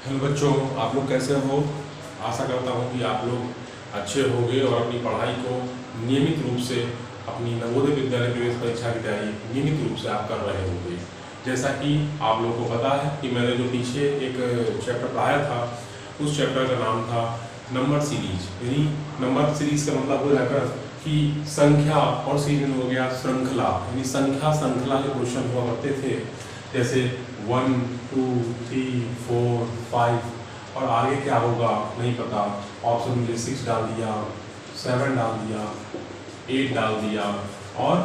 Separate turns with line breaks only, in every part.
Hello बच्चों, आप लोग कैसे हो। आशा करता हूँ कि आप लोग अच्छे होंगे और अपनी पढ़ाई को नियमित रूप से अपनी नवोदय विद्यालय प्रवेश परीक्षा की तैयारी नियमित रूप से आप कर रहे होंगे। जैसा कि आप लोगों को पता है कि मैंने जो पीछे एक चैप्टर पढ़ाया था, उस चैप्टर का नाम था नंबर सीरीज। यानी नंबर सीरीज का मतलब हो जाकर कि संख्या और सीरीज हो गया श्रृंखला, यानी संख्या श्रृंखला के क्वेश्चन हुआ करते थे। जैसे 1 2 3 4 5 और आगे क्या होगा नहीं पता। ऑप्शन में 6 डाल दिया, 7 डाल दिया, 8 डाल दिया और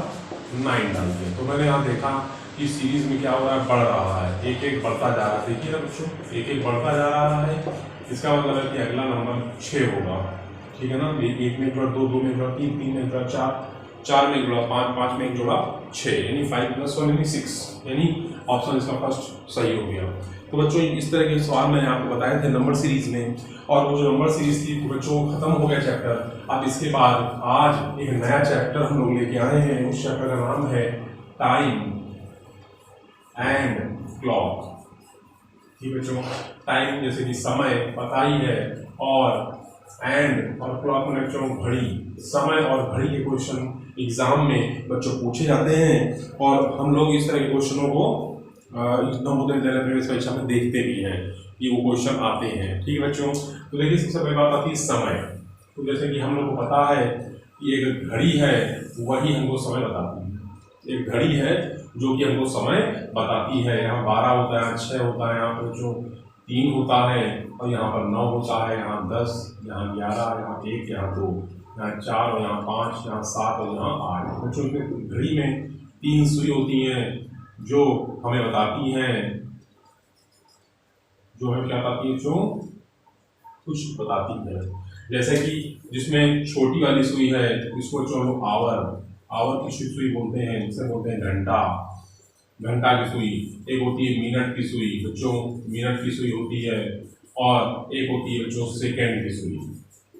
9 डाल दिया। तो मैंने यहाँ देखा कि सीरीज में क्या हो रहा है, बढ़ रहा है, एक एक बढ़ता जा रहा है। देखिए ना बच्चों, एक एक बढ़ता जा रहा है। इसका मतलब है कि अगला नंबर 6 होगा। ठीक है ना। एक में जोड़ा 2, 2 में जोड़ा 3, 3 में जोड़ा 4, 4 में जोड़ा 5, 5 में जोड़ा 6, यानी 5 + 1 यानी 6, यानी ऑप्शन इसका फर्स्ट सही हो गया। तो बच्चों इस तरह के सवाल मैंने आपको बताए थे नंबर सीरीज में, और वो जो नंबर सीरीज थी तो बच्चों खत्म हो गया चैप्टर। अब इसके बाद आज एक नया चैप्टर हम लोग लेके आए हैं। उस चैप्टर का नाम है टाइम एंड क्लॉक। ठीक बच्चों, टाइम जैसे कि समय पता ही है, और एंड और क्लॉक में बच्चों घड़ी, समय और घड़ी के क्वेश्चन एग्जाम में बच्चों पूछे जाते हैं, और हम लोग इस तरह के क्वेश्चनों को नवोदय विद्यालय प्रवेश परीक्षा में देखते भी हैं कि वो क्वेश्चन आते हैं। ठीक है बच्चों, तो देखिए सबसे पहली बात आती है समय। तो जैसे कि हम लोग को पता है कि एक घड़ी है, वही हमको समय बताती है। एक घड़ी है जो कि हमको समय बताती है। यहाँ 12 होता है, यहाँ 6 होता है, यहाँ पर जो 3 होता है, और यहाँ पर 9 होता है, यहाँ 10, यहाँ 11, यहाँ 1, यहाँ 2, यहाँ 4 और यहाँ 5, यहाँ 7 और यहाँ 8। बच्चों घड़ी में 3 सुई होती हैं जो हमें बताती हैं, जो हमें क्या बताती है, जो कुछ बताती है। जैसे कि जिसमें छोटी वाली सुई है इसको जो हम आवर की सुई बोलते हैं, जिसे बोलते हैं घंटा की सुई। एक होती है मिनट की सुई, बच्चों मिनट की सुई होती है, और एक होती है बच्चों सेकंड की सुई।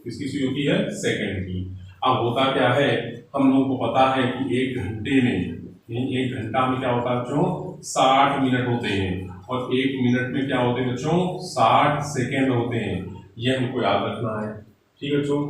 किसकी सुई होती है? सेकंड की। अब होता क्या है, हम लोगों को पता है कि एक घंटे में, एक घंटा में क्या होता है बच्चों, 60 मिनट होते हैं, और एक मिनट में क्या होते हैं बच्चों, 60 सेकेंड होते हैं। ये हमको याद रखना है। ठीक है बच्चों,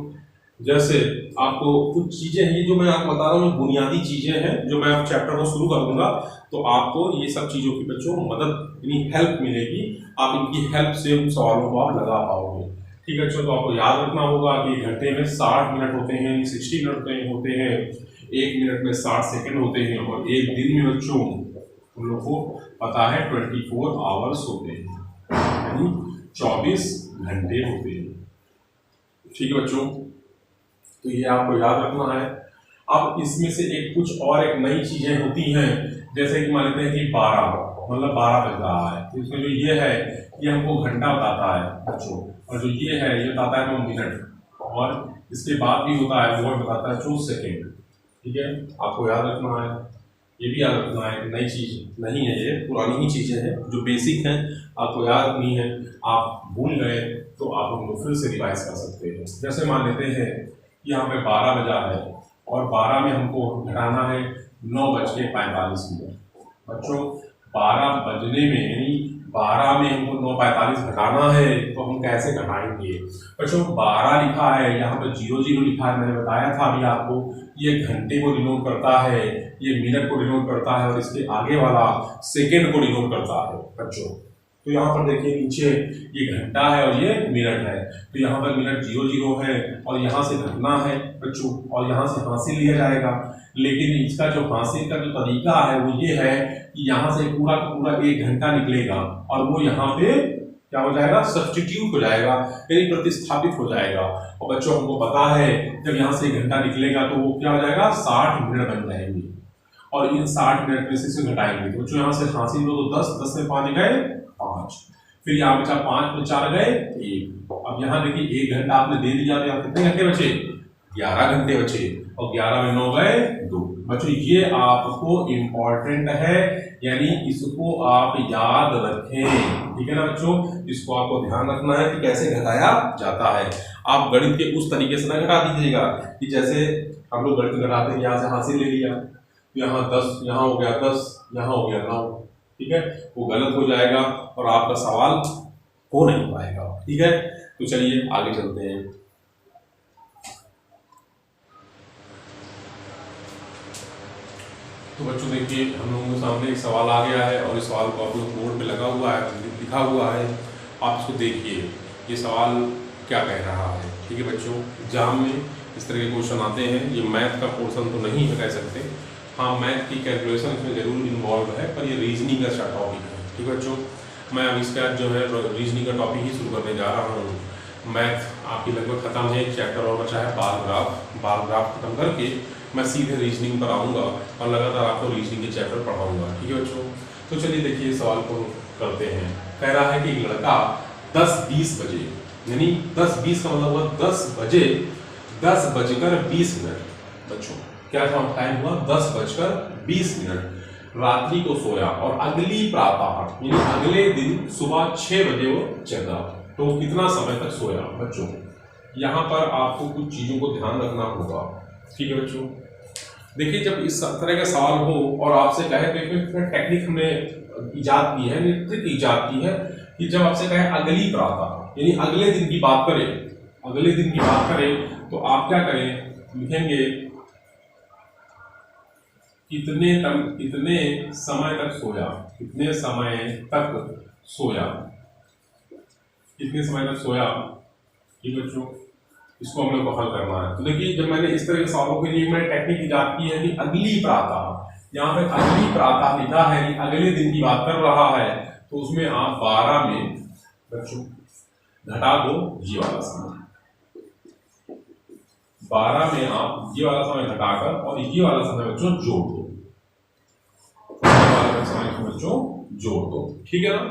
जैसे आपको कुछ चीजें हैं जो मैं आपको बता रहा हूँ, बुनियादी चीजें हैं, जो मैं आप चैप्टर को शुरू कर दूंगा तो आपको ये सब चीजों की बच्चों मदद यानी हेल्प मिलेगी। आप इनकी हेल्प से उन सवालों को आप लगा पाओगे। ठीक है बच्चों, तो आपको याद रखना होगा कि घंटे में 60 मिनट होते हैं, 60 मिनट होते हैं, एक मिनट में 60 सेकंड होते हैं, और एक दिन में बच्चों हम लोग को पता है 24 आवर्स होते हैं, यानी 24 घंटे होते हैं। ठीक है बच्चों, तो ये आपको याद रखना है। अब इसमें से कुछ और एक नई चीजें होती हैं, जैसे कि मान लेते हैं कि 12 मतलब 12 बज रहा है, तो इसमें जो ये है ये हमको घंटा बताता है बच्चों, और जो ये है ये बताता है हमको मिनट, और इसके बाद भी होता है वो बताता है जो सेकेंड। ठीक है, आपको याद रखना है, ये भी याद रखना है। नई चीज नहीं है, ये पुरानी ही चीजें हैं जो बेसिक हैं, आपको याद रखनी है। आप भूल गए तो आप उनको फिर से रिवाइज कर सकते हैं। जैसे मान लेते हैं कि यहाँ पे 12 बजा है, और 12 में हमको घटाना है 9:45 मिनट। बच्चों 12 बजने में यानी 12 में हमको 9:45 घटाना है, तो हम कैसे घटाएंगे बच्चों? 12 लिखा है, यहाँ पर 00 लिखा है, मैंने बताया था अभी आपको, ये घंटे को डिनोट करता है, ये मिनट को डिनोट करता है, और इसके आगे वाला सेकेंड को डिनोट करता है बच्चों। तो यहाँ पर देखिए नीचे ये घंटा है और ये मिनट है, तो यहाँ पर मिनट 00 है, और यहाँ से घटना है बच्चों, और यहाँ से हासिल लिया जाएगा। लेकिन इसका जो हासिल का जो तरीका है वो ये है कि यहाँ से पूरा का पूरा 1 घंटा निकलेगा, और वो यहाँ पे क्या हो जाएगा, सब्स्टिट्यूट हो जाएगा, यानी प्रतिस्थापित हो जाएगा। और बच्चों हमको पता है जब यहाँ से 1 घंटा निकलेगा तो वो क्या हो जाएगा, 60 मिनट बन जाएंगे, और इन 60 मिनट में से घटाएंगे तो बच्चों यहाँ से हासिल हो तो 10, 10 में 5 गए 5, फिर यहाँ बचा 5 में 4 गए 1। अब यहाँ देखिए 1 घंटा आपने दे दिया, तो यहाँ कितने घंटे बचे, 11 घंटे बचे, और 11 में 9 गए 2। बच्चों ये आपको इम्पोर्टेंट है, यानी इसको आप याद रखें। ठीक है ना बच्चों, इसको आपको ध्यान रखना है कि कैसे घटाया जाता है। आप गणित के उस तरीके से ना घटा दीजिएगा कि जैसे हम लोग गणित घटाते हैं, यहाँ से हासिल ले लिया, यहाँ 10, यहाँ हो गया 10, यहाँ हो गया 9। ठीक है, वो गलत हो जाएगा और आपका सवाल हो नहीं पाएगा। ठीक है, तो चलिए आगे चलते हैं। तो बच्चों देखिए, हम लोगों के सामने एक सवाल आ गया है और इस सवाल को आप लोग बोर्ड पे लगा हुआ है, लिखा हुआ है, आप इसको देखिए ये सवाल क्या कह रहा है। ठीक है बच्चों, एग्जाम में इस तरह के क्वेश्चन आते हैं। ये मैथ का पोर्शन तो नहीं है कह सकते, हाँ मैथ की कैलकुलेशन इसमें जरूर इन्वॉल्व है, पर ये रीजनिंग का टॉपिक है। ठीक है बच्चों, मैं अब इसका जो है रीजनिंग का टॉपिक ही शुरू करने जा रहा हूँ। मैथ आपकी लगभग खत्म है, एक चैप्टर और बचा है बार ग्राफ खत्म करके मैं सीधे रीजनिंग पर आऊँगा और लगातार आपको रीजनिंग के चैप्टर पढ़ाऊँगा। ठीक है बच्चों, तो चलिए देखिए सवाल को करते हैं। कह रहा है कि एक लड़का 10:20 बजे, यानी 10:20 का मतलब हुआ 10 बजे 10:20 बच्चों क्या टाइम हुआ 10:20 रात्रि को सोया और अगली प्रातः यानी अगले दिन सुबह 6 बजे वो जगा। तो कितना समय तक सोया बच्चों? यहाँ पर आपको कुछ चीजों को ध्यान रखना होगा। ठीक है बच्चों, देखिए जब इस तरह का सवाल हो और आपसे कहे तो इसमें टेक्निक हमने इजाद की है, ट्रिक इजाद की है कि जब आपसे कहे अगली प्रातः यानी अगले दिन की बात करें, अगले दिन की बात करें तो आप क्या करें, लिखेंगे कितने समय तक सोया, कितने समय तक सोया, कितने समय तक सोया। ठीक बच्चों, इसको हम लोग को हल करना है। तो देखिए जब मैंने इस तरह के सवालों के लिए मैंने टेक्निक इजाद की है कि अगली प्रातः, यहाँ पे अगली प्रातः लिखा है कि अगले दिन की बात कर रहा है, तो उसमें आप 12 में बच्चों घटा दो ये वाला समय, 12 में आप ये वाला समय घटाकर और ये वाला समय बच्चों जोड़ दो, समय बच्चों जोड़ दो। ठीक है ना,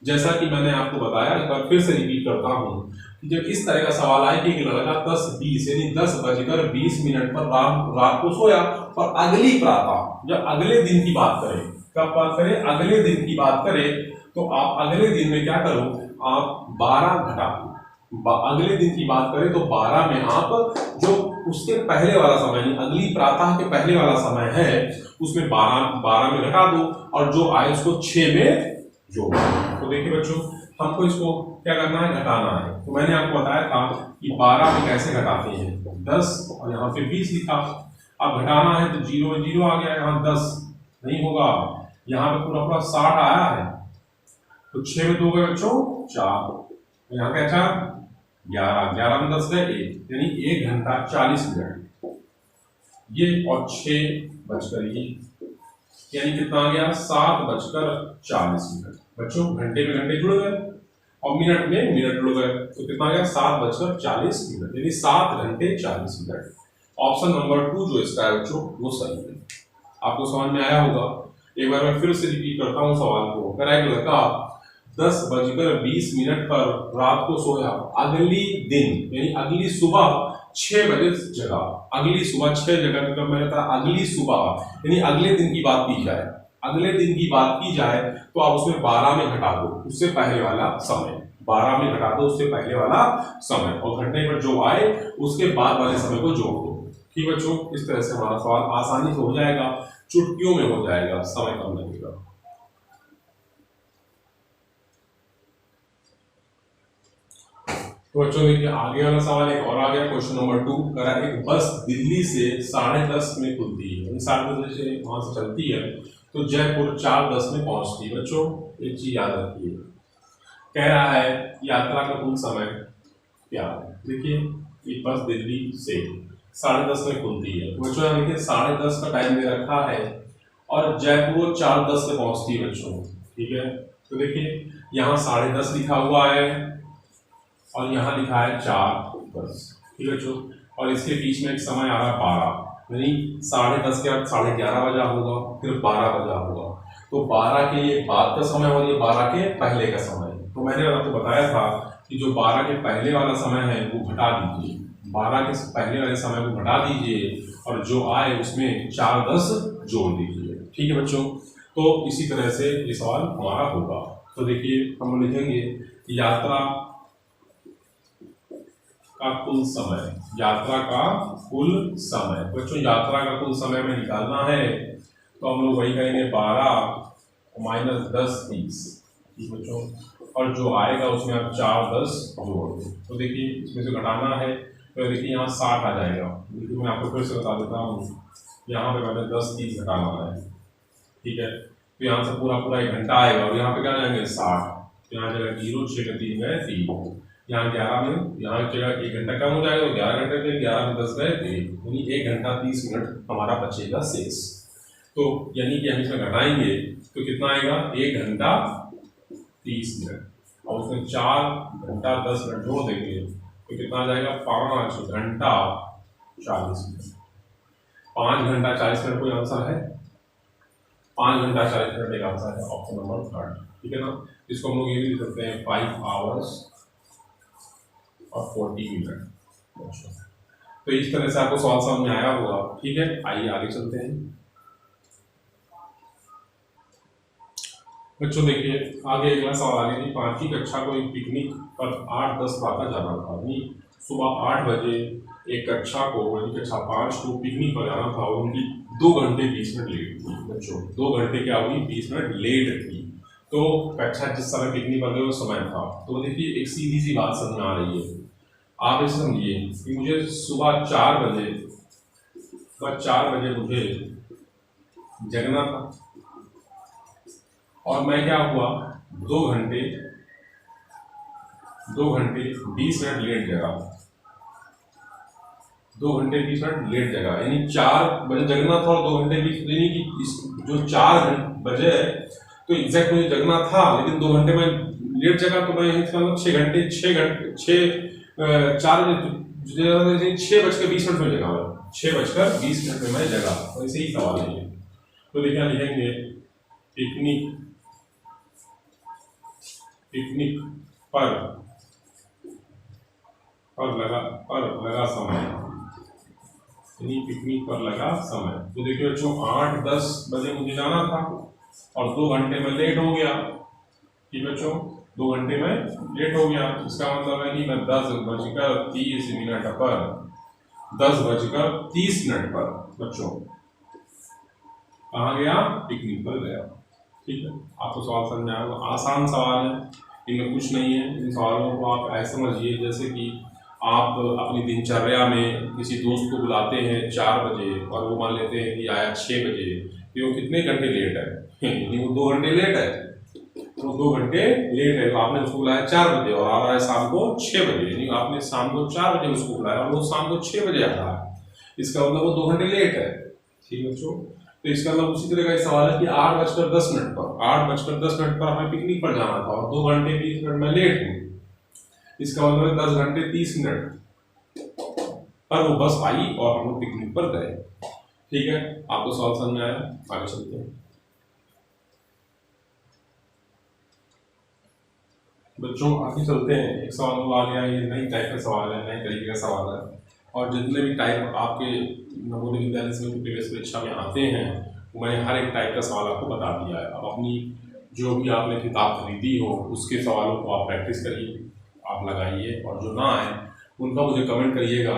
जैसा कि मैंने आपको बताया, एक बार फिर से रिपीट करता हूं कि जब इस तरह का सवाल आए कि एक लड़का 10:20 यानी 10:20 पर रात को सोया और अगली प्रातः जब अगले दिन की बात करें, कब बात करें, अगले दिन की बात करें, तो आप अगले दिन में क्या करो, आप 12 घटा दो। अगले दिन की बात करें तो 12 में आप जो उसके पहले वाला समय अगली प्रातः के पहले वाला समय है उसमें 12 में घटा दो और जो आए उसको 6 में जोड़ दो। तो देखिए बच्चों, हमको इसको क्या करना है, घटाना है। तो मैंने आपको बताया था कि 12 में कैसे घटाते हैं, 10 और यहाँ पे 20 लिखा, अब घटाना है तो 0 में 0 आ गया, यहाँ 10 नहीं होगा, यहाँ पे पूरा 60 आया है, तो 6 में 2 गए बच्चों 4, यहाँ क्या 4 11, 11 में 10 गए 1, यानी 1 घंटा 40 मिनट ये और 6 बजकर ये, यानी कितना आ गया 7:40 बच्चों। घंटे में घंटे जुड़ गए और मिनट में मिनट जुड़ गए, तो कितना आ गया 7:40 यानी 7 घंटे 40 मिनट। ऑप्शन नंबर 2 जो इसका है बच्चों वो सही है। आपको समझ में आया होगा। एक बार मैं फिर से रिपीट करता हूँ सवाल को। कह रहा है कि लड़का 10:20 पर रात को सोया, अगली दिन यानी अगली सुबह 6 बजे जगा। अगली सुबह 6 जगह मतलब मैंने कहा अगली सुबह यानी अगले दिन की बात की जाए, अगले दिन की बात की जाए तो आप उसमें 12 में घटा दो उससे पहले वाला समय, 12 में घटा दो उससे पहले वाला समय और घंटे पर जो आए उसके बाद वाले समय को जोड़ दो। ठीक बच्चों, इस तरह से हमारा सवाल आसानी से हो जाएगा, चुटकियों में हो जाएगा, समय कम लगेगा। तो बच्चों देखिए आगे वाला सवाल एक और आ गया, क्वेश्चन नंबर 2। कह रहा है एक बस दिल्ली से 10:30 में खुलती है, 10:30 बजे वहां से चलती है तो जयपुर 4:10 में पहुंचती है। बच्चों एक चीज याद रखिए, कह रहा है यात्रा का कुल समय क्या है। देखिए ये बस दिल्ली से 10:30 में खुलती है, तो बच्चों यहाँ देखिए 10:30 का टाइम दे रखा है और जयपुर 4:10 में पहुंचती है बच्चों। ठीक है, तो देखिए यहाँ 10:30 लिखा हुआ है और यहाँ लिखा है 4:10। ठीक है बच्चों, और इसके बीच में एक समय आ रहा है 12, यानी 10:30 के बाद 11:30 बजा होगा, फिर 12 बजा होगा, तो 12 के ये बाद का समय और ये 12 के पहले का समय। तो मैंने आपको बताया था कि जो 12 के पहले वाला समय है वो घटा दीजिए, 12 के पहले वाले समय को घटा दीजिए और जो आए उसमें 4:10 जोड़ दीजिए। ठीक है बच्चों, तो इसी तरह से ये सवाल हमारा होगा। तो देखिए हम लिखेंगे यात्रा का कुल समय, यात्रा का कुल समय। बच्चों यात्रा का कुल समय में निकालना है तो हम लोग वही कहेंगे 12 - 10 30, ठीक बच्चों, और जो आएगा उसमें आप 4 10 जोड़ दो। तो देखिए इसमें से घटाना है तो देखिए यहाँ 60 आ जाएगा। देखिए मैं आपको फिर से बता देता हूँ, यहाँ पे मैंने 10 30 घटाना है, ठीक है। तो यहाँ से पूरा पूरा 1 घंटा आएगा और यहाँ पे क्या जाएंगे 60, यहाँ जगह 0 6 में 3 गए 3, यहाँ 11 में यहाँ जगह 1 घंटा कम हो जाएगा, 11 घंटे में 11 में 10 गए 1, यानी 1 घंटा 30 मिनट हमारा बचेगा शेष। तो यानी कि हम इसमें घटाएंगे तो कितना आएगा 1 घंटा 30 मिनट, और उसमें 4 घंटा 10 मिनट जोड़ देंगे तो कितना आ जाएगा 5 घंटा 40 मिनट। 5 घंटा 40 मिनट कोई आंसर है? 5 घंटा 40 मिनट एक आंसर है, ऑप्शन नंबर 3, ठीक है ना। इसको हम लोग ये भी लिख सकते हैं 5 आवर्स और 40 मिनट। तो इस तरह से आपको सवाल समझ में आया होगा, ठीक है। आइए आगे चलते हैं बच्चों। देखिए आगे अगला सवाल आ गया कि 5वीं कक्षा को एक पिकनिक पर 8-10 प्रातः जाना था, यानी सुबह 8 बजे एक कक्षा को यानी कक्षा 5 को पिकनिक पर जाना था और उनकी 2 घंटे 20 मिनट लेट थी बच्चों। 2 घंटे क्या हुई 20 मिनट लेट थी। तो कक्षा जिस समय पिकनिक पर गए वो समय था। तो देखिए एक सीधी सी बात समझ में आ रही है, आप इसे समझिए कि मुझे सुबह 4 बजे मुझे जगना था और मैं क्या हुआ 2 घंटे 20 मिनट लेट जगा। 2 घंटे 20 मिनट लेट जगा, यानी 4 बजे जगना था और 2 घंटे 20, यानी कि जो 4 बजे तो एग्जैक्ट मुझे जगना था, लेकिन 2 घंटे में लेट जगा। तो मैं इसका मतलब 6 घंटे 4 बजे 6:20 में जगा, 6:20 में मैं जगा। तो ऐसे ही सवाल है। तो देखिए लिखेंगे पिकनिक पर लगा समय, यानी पिकनिक पर लगा समय। तो देखिए बच्चों 8-10 बजे मुझे जाना था और 2 घंटे में लेट हो गया, ठीक बच्चों 2 घंटे में लेट हो गया। इसका मतलब है कि मैं 10:30 पर बच्चों कहाँ गया पिकनिक पर गया, ठीक है। आपको सवाल समझ में आएगा, आसान सवाल है, इनमें कुछ नहीं है। इन सवालों को आप ऐसे समझिए जैसे कि आप अपनी दिनचर्या में किसी दोस्त को बुलाते हैं 4 बजे और वो मान लेते हैं कि आया 6 बजे, तो वो कितने घंटे लेट है यदि वो 2 घंटे लेट है, तो 2 घंटे लेट है। तो आपने उसको बुलाया 4 बजे और आ रहा है शाम को 6 बजे, यानी आपने शाम को 4 बजे उसको बुलाया और वो शाम को 6 बजे आ रहा है, इसका मतलब वो 2 घंटे लेट है, ठीक बच्चों। तो इसका मतलब उसी तरह का एक सवाल है कि 8:10 पर हमें पिकनिक पर जाना था और 2 घंटे 20 मिनट में लेट हूँ, इसका मतलब 10 घंटे 30 मिनट पर वो बस आई और हम लोग पिकनिक पर गए, ठीक है। आपको सवाल समझ में आया? आगे चलते हैं बच्चों, आगे चलते हैं। एक सवाल आ गया, ये नई टाइप का सवाल है, नए तरीके का सवाल है, और जितने भी टाइप आपके नवोदय विद्यालय से प्रीवियस परीक्षा में आते हैं मैंने हर एक टाइप का सवाल आपको बता दिया है। अब अपनी जो भी आपने किताब खरीदी हो उसके सवालों को आप प्रैक्टिस करिए, आप लगाइए, और जो ना आए उनका मुझे कमेंट करिएगा,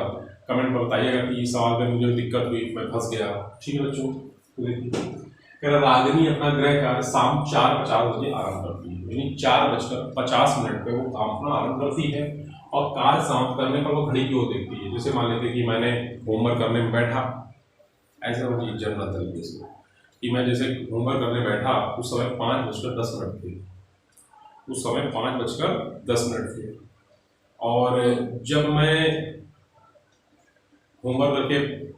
कमेंट में बताइएगा कि इस सवाल में मुझे दिक्कत हुई, मैं फंस गया, ठीक है बच्चों। तो देखिए रागिनी अपना गृह कार्य शाम 4:50 बजे आरम्भ करती है, यानी 4:50 पे वो काम अपना आरम्भ करती है और कार्य समाप्त करने पर वो घड़ी की ओर देखती है। जैसे मान लेते कि मैंने होमवर्क करने में बैठा, ऐसा मुझे जनरल तरीके से कि मैं जैसे होमवर्क करने बैठा उस समय 5:10 थे, उस समय 5:10 थे, और जब मैं होमवर्क करके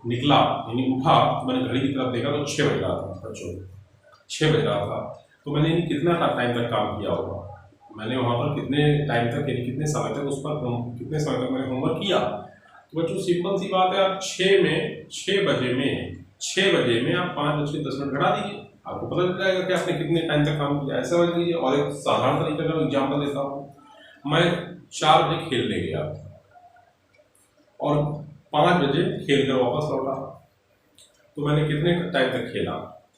निकला यानी उठा मैंने घड़ी की तरफ देखा तो 6 बज रहा था बच्चों, 6 बज रहा था। तो मैंने कितना टाइम तक काम किया होगा, मैंने वहाँ पर कितने टाइम तक यानी कितने समय तक उस पर कितने समय तक मैंने होमवर्क किया। तो बच्चों सिंपल सी बात है, आप 6 बजे में आप 5:10 घटा दीजिए, आपको पता चल जाएगा कि आपने कितने टाइम तक काम किया, ऐसा समझ लीजिए। और एक साधारण तरीके का एग्जाम्पल देता हूँ, मैं 4 बजे खेलने गया और 5 बजे खेल कर वापस लौटा, तो मैंने कितने टाइम तक खेला,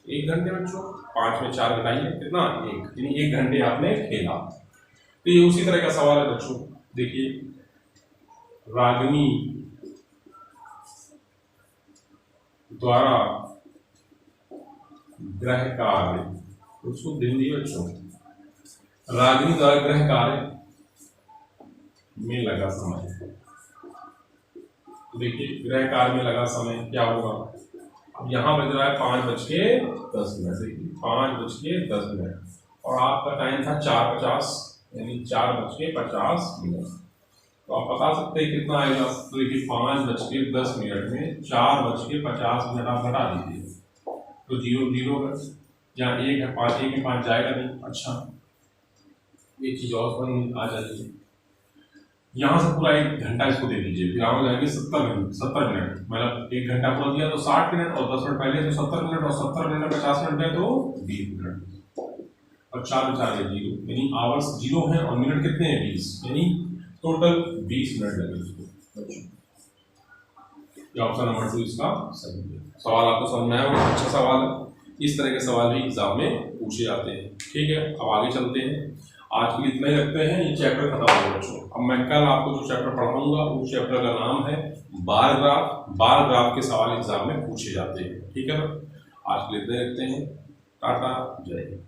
1 घंटे बच्चों। 5 में 4 घटाइए कितना, 1, यानी 1 घंटे आपने खेला। तो ये उसी तरह का सवाल है बच्चों। देखिए रागिनी द्वारा गृह कार्य, उसको दिन दिए बच्चों, रागिनी द्वारा गृह कार्य में लगा समय। तो देखिए गृह कार्य में लगा समय क्या होगा, अब यहाँ बज रहा है 5:10, देखिए 5:10 और आपका टाइम था 4:50 यानी 4:50। तो आप बता सकते हैं कितना आएगा। तो देखिए 5:10 में 4:50 आप घटा दीजिए तो 0 यहाँ 1 है, 1 में 5 जाएगा नहीं। अच्छा एक चीज और समझ आ जाएगी, यहाँ से पूरा 1 घंटा इसको दे दीजिए, फिर आप हो जाएंगे 70 मिनट, मतलब 1 घंटा पूरा दिया तो 60 मिनट और 10 मिनट पहले तो 70 मिनट और 70 मिनट में 50 मिनट है तो 20 मिनट और 4 में 4 है 0, यानी आवर्स 0 है और मिनट कितने हैं 20, यानी टोटल 20 मिनट लगे उसको। ये ऑप्शन नंबर 2 इसका सही है। सवाल आपको समझ में आया होगा, अच्छा सवाल है। इस तरह के सवाल भी एग्जाम में पूछे जाते हैं। ठीक है, अब आगे चलते हैं। आज के लिए इतना ही रखते हैं, ये चैप्टर खत्म हो गया बच्चों। अब मैं कल आपको जो चैप्टर पढ़ाऊंगा उस चैप्टर का नाम है बार ग्राफ। बार ग्राफ के सवाल एग्जाम में पूछे जाते हैं। ठीक है ना, आज के लिए इतना ही रखते हैं। टाटा, जय हिंद।